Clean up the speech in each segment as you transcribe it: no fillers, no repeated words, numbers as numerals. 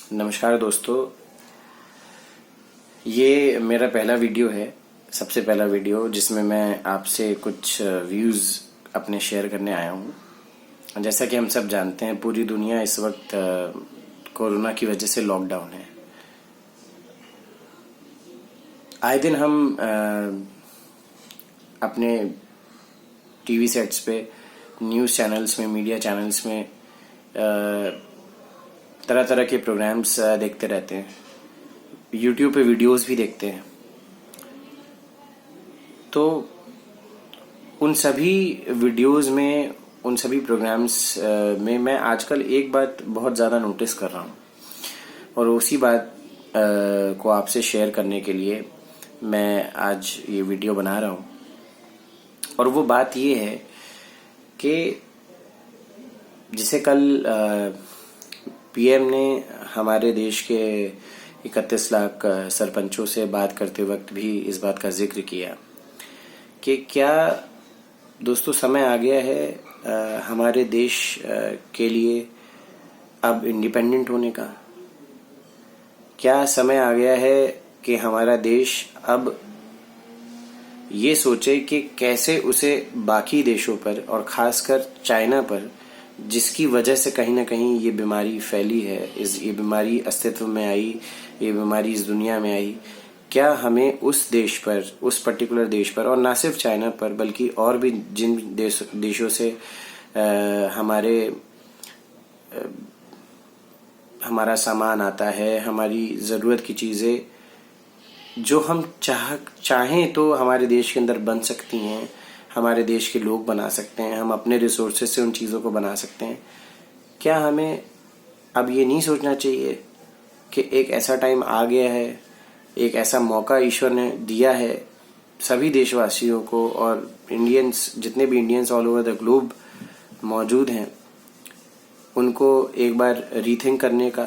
नमस्कार दोस्तों, ये मेरा पहला वीडियो है। सबसे पहला वीडियो जिसमें मैं आपसे कुछ व्यूज़ अपने शेयर करने आया हूँ। जैसा कि हम सब जानते हैं, पूरी दुनिया इस वक्त कोरोना की वजह से लॉकडाउन है। आए दिन हम अपने टीवी सेट्स पे, न्यूज़ चैनल्स में, मीडिया चैनल्स में तरह तरह के प्रोग्राम्स देखते रहते हैं। यूट्यूब पे वीडियोस भी देखते हैं। तो उन सभी वीडियोस में, उन सभी प्रोग्राम्स में मैं आजकल एक बात बहुत ज़्यादा नोटिस कर रहा हूँ, और उसी बात को आपसे शेयर करने के लिए मैं आज ये वीडियो बना रहा हूँ। और वो बात ये है कि जिसे कल पीएम ने हमारे देश के 31 लाख सरपंचों से बात करते वक्त भी इस बात का जिक्र किया कि क्या दोस्तों समय आ गया है हमारे देश के लिए अब इंडिपेंडेंट होने का। क्या समय आ गया है कि हमारा देश अब ये सोचे कि कैसे उसे बाकी देशों पर, और ख़ासकर चाइना पर, जिसकी वजह से कहीं ना कहीं ये बीमारी फैली है, ये बीमारी अस्तित्व में आई, ये बीमारी इस दुनिया में आई, क्या हमें उस देश पर, उस पर्टिकुलर देश पर, और ना सिर्फ चाइना पर बल्कि और भी जिन देशों से हमारा सामान आता है, हमारी ज़रूरत की चीज़ें जो हम चाहें तो हमारे देश के अंदर बन सकती हैं, हमारे देश के लोग बना सकते हैं, हम अपने रिसोर्सेज से उन चीज़ों को बना सकते हैं। क्या हमें अब ये नहीं सोचना चाहिए कि एक ऐसा टाइम आ गया है, एक ऐसा मौका ईश्वर ने दिया है सभी देशवासियों को, और इंडियंस, जितने भी Indians all over the globe मौजूद हैं, उनको एक बार रीथिंक करने का?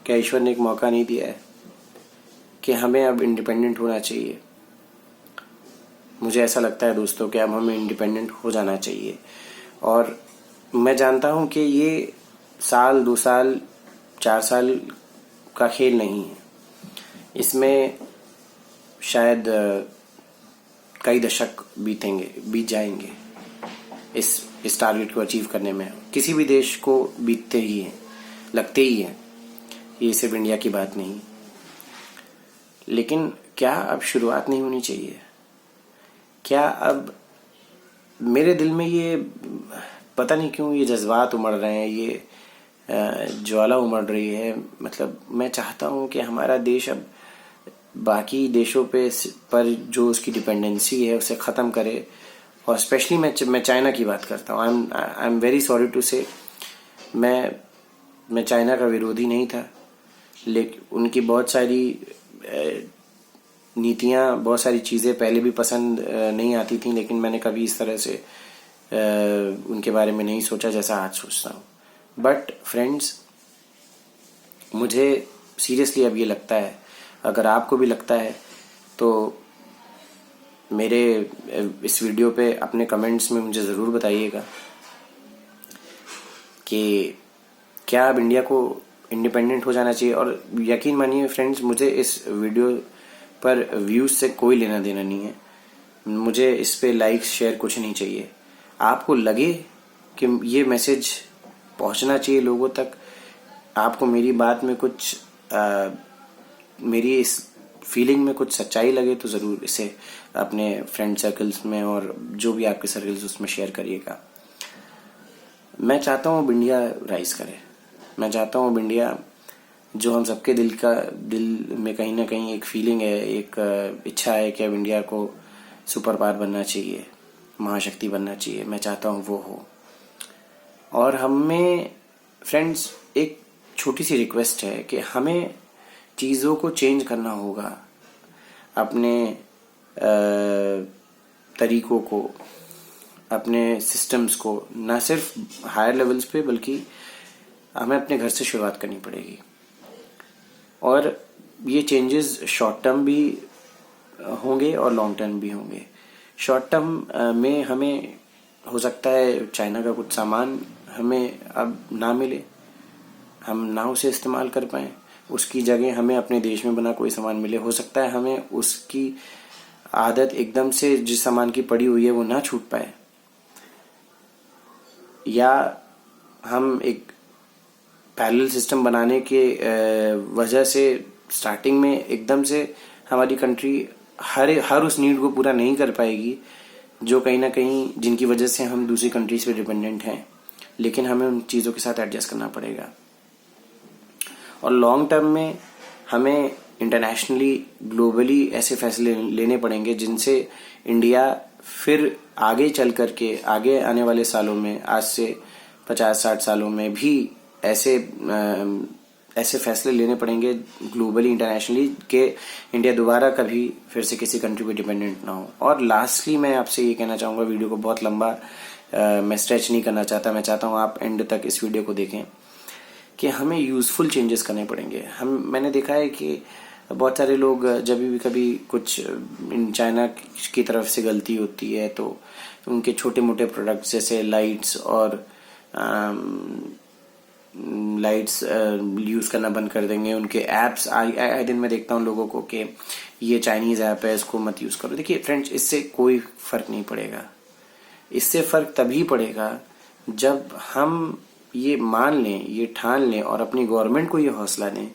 क्या ईश्वर ने एक मौका नहीं दिया है कि हमें अब इंडिपेंडेंट होना चाहिए? मुझे ऐसा लगता है दोस्तों कि अब हमें इंडिपेंडेंट हो जाना चाहिए। और मैं जानता हूँ कि ये साल, 2 साल, 4 साल का खेल नहीं है। इसमें शायद कई दशक बीत जाएंगे इस टारगेट को अचीव करने में। किसी भी देश को बीतते ही हैं, लगते ही हैं। ये सिर्फ इंडिया की बात नहीं। लेकिन क्या अब शुरुआत नहीं होनी चाहिए? क्या अब मेरे दिल में ये पता नहीं क्यों ये जज्बात उमड़ रहे हैं, ये ज्वाला उमड़ रही है। मतलब मैं चाहता हूँ कि हमारा देश अब बाकी देशों पर जो उसकी डिपेंडेंसी है उसे ख़त्म करे। और स्पेशली मैं चाइना की बात करता हूँ। I am very sorry to say, मैं चाइना का विरोधी नहीं था, लेकिन उनकी बहुत सारी नीतियाँ, बहुत सारी चीज़ें पहले भी पसंद नहीं आती थी, लेकिन मैंने कभी इस तरह से उनके बारे में नहीं सोचा जैसा आज सोचता हूँ। बट फ्रेंड्स, मुझे सीरियसली अब ये लगता है, अगर आपको भी लगता है तो मेरे इस वीडियो पे अपने कमेंट्स में मुझे ज़रूर बताइएगा कि क्या अब इंडिया को इंडिपेंडेंट हो जाना चाहिए। और यकीन मानिए फ्रेंड्स, मुझे इस वीडियो पर व्यूज़ से कोई लेना देना नहीं है। मुझे इस पे लाइक्स, शेयर कुछ नहीं चाहिए। आपको लगे कि ये मैसेज पहुंचना चाहिए लोगों तक, आपको मेरी बात में कुछ मेरी इस फीलिंग में कुछ सच्चाई लगे, तो ज़रूर इसे अपने फ्रेंड सर्कल्स में और जो भी आपके सर्कल्स उसमें शेयर करिएगा। मैं चाहता हूँ अब इंडिया राइज करे। मैं चाहता हूँ अब इंडिया, जो हम सबके दिल में कहीं ना कहीं एक फीलिंग है, एक इच्छा है कि अब इंडिया को सुपर पावर बनना चाहिए, महाशक्ति बनना चाहिए, मैं चाहता हूँ वो हो। और हमें फ्रेंड्स एक छोटी सी रिक्वेस्ट है कि हमें चीज़ों को चेंज करना होगा, अपने तरीकों को, अपने सिस्टम्स को, ना सिर्फ हायर लेवल्स पे बल्कि हमें अपने घर से शुरुआत करनी पड़ेगी। और ये चेंजेस शॉर्ट टर्म भी होंगे और लॉन्ग टर्म भी होंगे। शॉर्ट टर्म में हमें हो सकता है चाइना का कुछ सामान हमें अब ना मिले, हम ना उसे इस्तेमाल कर पाएँ, उसकी जगह हमें अपने देश में बना कोई सामान मिले। हो सकता है हमें उसकी आदत एकदम से जिस सामान की पड़ी हुई है वो ना छूट पाए, या हम एक पैरेलल सिस्टम बनाने के वजह से स्टार्टिंग में एकदम से हमारी कंट्री हर उस नीड को पूरा नहीं कर पाएगी जो कहीं ना कहीं जिनकी वजह से हम दूसरी कंट्रीज पे डिपेंडेंट हैं, लेकिन हमें उन चीज़ों के साथ एडजस्ट करना पड़ेगा। और लॉन्ग टर्म में हमें इंटरनेशनली ग्लोबली ऐसे फैसले लेने पड़ेंगे जिनसे इंडिया फिर आगे चल करके आगे आने वाले सालों में, आज से 50-60 सालों में भी ऐसे फैसले लेने पड़ेंगे ग्लोबली इंटरनेशनली कि इंडिया दोबारा कभी फिर से किसी कंट्री पे डिपेंडेंट ना हो। और लास्टली मैं आपसे ये कहना चाहूँगा, वीडियो को बहुत लंबा मैं स्ट्रेच नहीं करना चाहता, मैं चाहता हूँ आप एंड तक इस वीडियो को देखें, कि हमें यूजफुल चेंजेस करने पड़ेंगे। मैंने देखा है कि बहुत सारे लोग जब भी कभी कुछ चाइना की तरफ से गलती होती है तो उनके छोटे मोटे प्रोडक्ट्स जैसे लाइट्स यूज़ करना बंद कर देंगे। उनके ऐप्स आए दिन मैं देखता हूँ लोगों को कि ये चाइनीज़ ऐप है, इसको मत यूज़ करो। देखिए फ्रेंड्स, इससे कोई फ़र्क नहीं पड़ेगा। इससे फ़र्क तभी पड़ेगा जब हम ये मान लें, ये ठान लें और अपनी गवर्नमेंट को ये हौसला दें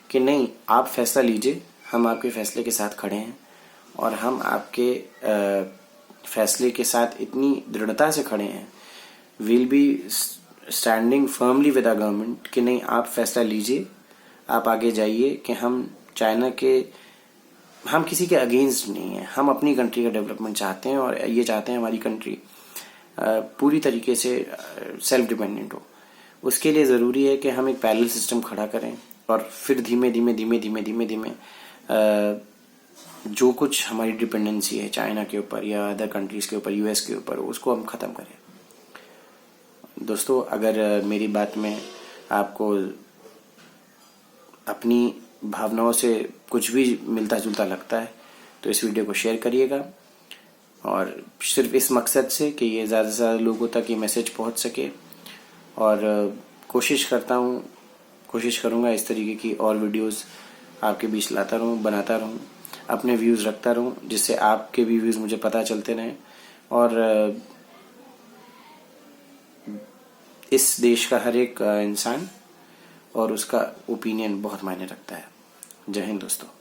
कि नहीं, आप फैसला लीजिए, हम आपके फैसले के साथ खड़े हैं और हम आपके फैसले के साथ इतनी दृढ़ता से खड़े हैं, will be standing firmly with the government कि नहीं, आप फैसला लीजिए, आप आगे जाइए, कि हम किसी के अगेंस्ट नहीं हैं। हम अपनी कंट्री का डेवलपमेंट चाहते हैं और ये चाहते हैं हमारी कंट्री पूरी तरीके से सेल्फ डिपेंडेंट हो। उसके लिए ज़रूरी है कि हम एक पैरेलल सिस्टम खड़ा करें और फिर धीमे धीमे जो कुछ हमारी डिपेंडेंसी है चाइना के ऊपर या अदर कंट्रीज़ के ऊपर, यूएस के ऊपर, उसको हम ख़त्म करें। दोस्तों, अगर मेरी बात में आपको अपनी भावनाओं से कुछ भी मिलता जुलता लगता है तो इस वीडियो को शेयर करिएगा, और सिर्फ इस मकसद से कि ये ज़्यादा से ज़्यादा लोगों तक ये मैसेज पहुंच सके। और कोशिश करूंगा इस तरीके की और वीडियोस आपके बीच लाता रहूं, बनाता रहूं, अपने व्यूज़ रखता रहूं, जिससे आपके भी व्यूज़ मुझे पता चलते रहें। और इस देश का हर एक इंसान और उसका ओपिनियन बहुत मायने रखता है। जय हिंद दोस्तों।